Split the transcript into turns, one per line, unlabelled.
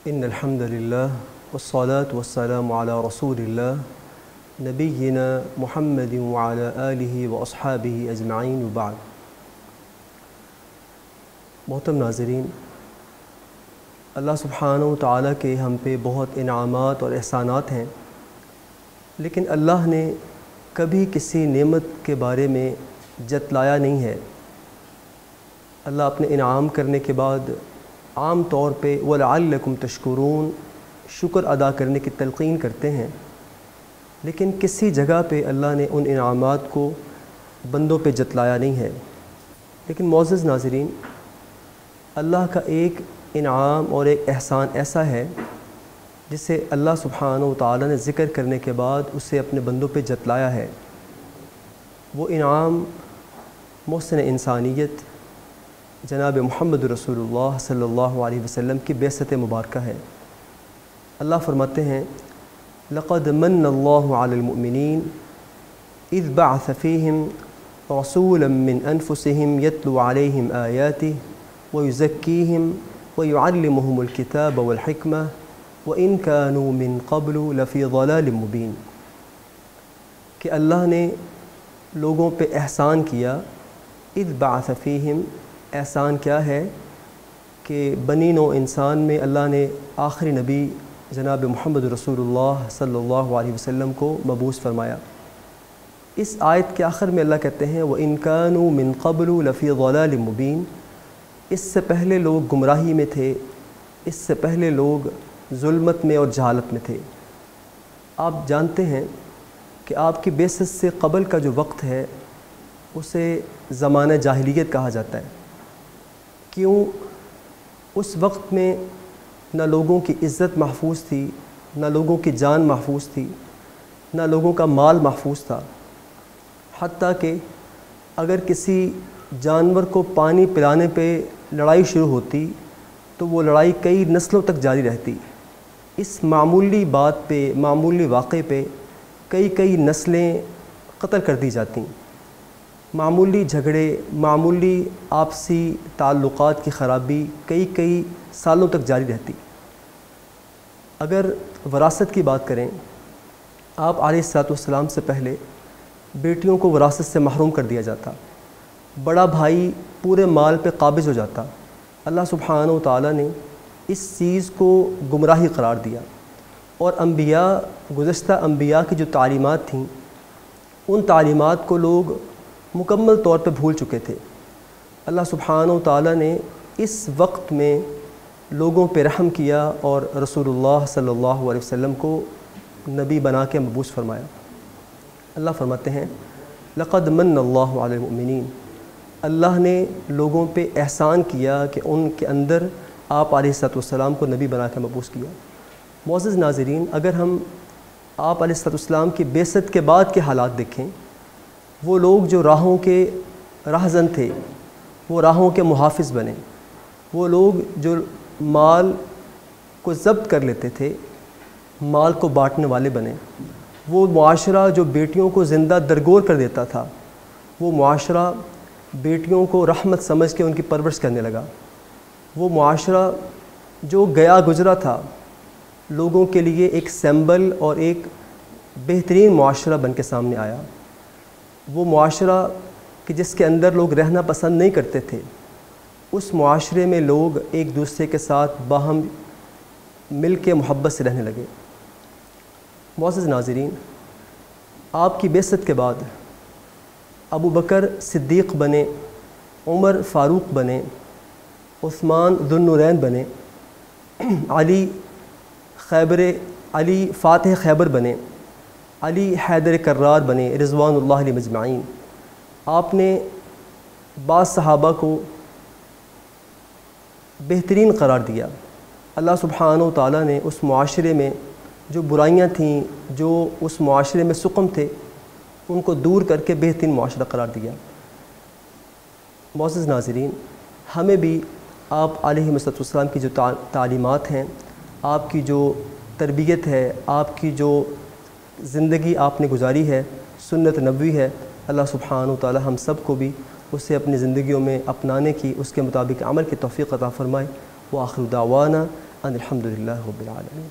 ان الحمد للہ والصلاة والسلام علی رسول اللہ نبینا محمد وعلی آلہ واصحابہ اجمعین وبعد۔ محترم ناظرین، اللہ سبحانہ و تعالیٰ کے ہم پہ بہت انعامات اور احسانات ہیں، لیکن اللہ نے کبھی کسی نعمت کے بارے میں جتلایا نہیں ہے۔ اللہ اپنے انعام کرنے کے بعد عام طور پہ وَلَعَلَّكُمْ تَشْكُرُونَ شکر ادا کرنے کی تلقین کرتے ہیں، لیکن کسی جگہ پہ اللہ نے ان انعامات کو بندوں پہ جتلایا نہیں ہے۔ لیکن معزز ناظرین، اللہ کا ایک انعام اور ایک احسان ایسا ہے جسے اللہ سبحانہ و تعالیٰ نے ذکر کرنے کے بعد اسے اپنے بندوں پہ جتلایا ہے۔ وہ انعام محسن انسانیت جناب محمد رسول اللہ صلی اللہ علیہ وسلم کی بعثت مبارکہ ہے۔ اللہ فرماتے ہیں لَقَدْ مَنَّ اللَّهُ عَلَى الْمُؤْمِنِينَ إِذْ بَعَثَ فِيهِمْ رَسُولًا مِّنْ أَنفُسِهِمْ يَتْلُو عَلَيْهِمْ آيَاتِهِ وَيُزَكِّيهِمْ وَيُعَلِّمُهُمُ الْكِتَابَ وَالْحِكْمَةَ وَإِنْ كَانُوا مِنْ قَبْلُ لَفِي ضَلَالٍ مُبِينٍ کہ اللہ نے لوگوں پہ احسان کیا۔ اذ بعث فیہم، احسان کیا ہے کہ بنی نوع انسان میں اللہ نے آخری نبی جناب محمد رسول اللہ صلی اللہ علیہ وسلم کو مبعوث فرمایا۔ اس آیت کے آخر میں اللہ کہتے ہیں وَإِنْ كَانُوا مِنْ قَبْلُ لَفِي ضَلَالٍ مُبِينٍ، اس سے پہلے لوگ گمراہی میں تھے، اس سے پہلے لوگ ظلمت میں اور جہالت میں تھے۔ آپ جانتے ہیں کہ آپ کی بعثت سے قبل کا جو وقت ہے اسے زمانہ جاہلیت کہا جاتا ہے۔ کیوں؟ اس وقت میں نہ لوگوں کی عزت محفوظ تھی، نہ لوگوں کی جان محفوظ تھی، نہ لوگوں کا مال محفوظ تھا، حتیٰ کہ اگر کسی جانور کو پانی پلانے پہ لڑائی شروع ہوتی تو وہ لڑائی کئی نسلوں تک جاری رہتی۔ اس معمولی بات پہ، معمولی واقعے پہ کئی نسلیں قتل کر دی جاتیں۔ معمولی جھگڑے، معمولی آپسی تعلقات کی خرابی کئی سالوں تک جاری رہتی۔ اگر وراثت کی بات کریں، آپ علیہ السلام سے پہلے بیٹیوں کو وراثت سے محروم کر دیا جاتا، بڑا بھائی پورے مال پہ قابض ہو جاتا۔ اللہ سبحانہ و تعالیٰ نے اس چیز کو گمراہی قرار دیا، اور انبیاء، گزشتہ انبیاء کی جو تعلیمات تھیں ان تعلیمات کو لوگ مکمل طور پہ بھول چکے تھے۔ اللہ سبحانہ و تعالیٰ نے اس وقت میں لوگوں پہ رحم کیا اور رسول اللہ صلی اللہ علیہ وسلم کو نبی بنا کے مبعوث فرمایا۔ اللہ فرماتے ہیں لَقَدْ مَنَّ اللَّهُ عَلَى الْمُؤْمِنِينَ، اللہ نے لوگوں پہ احسان کیا کہ ان کے اندر آپ علیہ السلام کو نبی بنا کے مبعوث کیا۔ معزز ناظرین، اگر ہم آپ علیہ السلام کی بعثت کے بعد کے حالات دیکھیں، وہ لوگ جو راہوں کے راہزن تھے وہ راہوں کے محافظ بنے، وہ لوگ جو مال کو ضبط کر لیتے تھے مال کو بانٹنے والے بنے، وہ معاشرہ جو بیٹیوں کو زندہ درگور کر دیتا تھا وہ معاشرہ بیٹیوں کو رحمت سمجھ کے ان کی پرورش کرنے لگا، وہ معاشرہ جو گیا گزرا تھا لوگوں کے لیے ایک سمبل اور ایک بہترین معاشرہ بن کے سامنے آیا۔ وہ معاشرہ کہ جس کے اندر لوگ رہنا پسند نہیں کرتے تھے، اس معاشرے میں لوگ ایک دوسرے کے ساتھ باہم مل کے محبت سے رہنے لگے۔ معزز ناظرین، آپ کی بعثت کے بعد ابو بکر صدیق بنے، عمر فاروق بنے، عثمان ذو النورین بنے، علی فاتح خیبر بنے، علی حیدر کرار بنے، رضوان اللہ علیہم اجمعین۔ آپ نے بعض صحابہ کو بہترین قرار دیا۔ اللہ سبحانہ و تعالیٰ نے اس معاشرے میں جو برائیاں تھیں، جو اس معاشرے میں سقم تھے، ان کو دور کر کے بہترین معاشرہ قرار دیا۔ معزز ناظرین، ہمیں بھی آپ علیہ السلام کی جو تعلیمات ہیں، آپ کی جو تربیت ہے، آپ کی جو زندگی آپ نے گزاری ہے، سنت نبوی ہے، اللہ سبحانہ و تعالی ہم سب کو بھی اسے اپنی زندگیوں میں اپنانے کی، اس کے مطابق عمل کی توفیق عطا فرمائے۔ وآخر دعوانا ان الحمد للہ رب العالمین.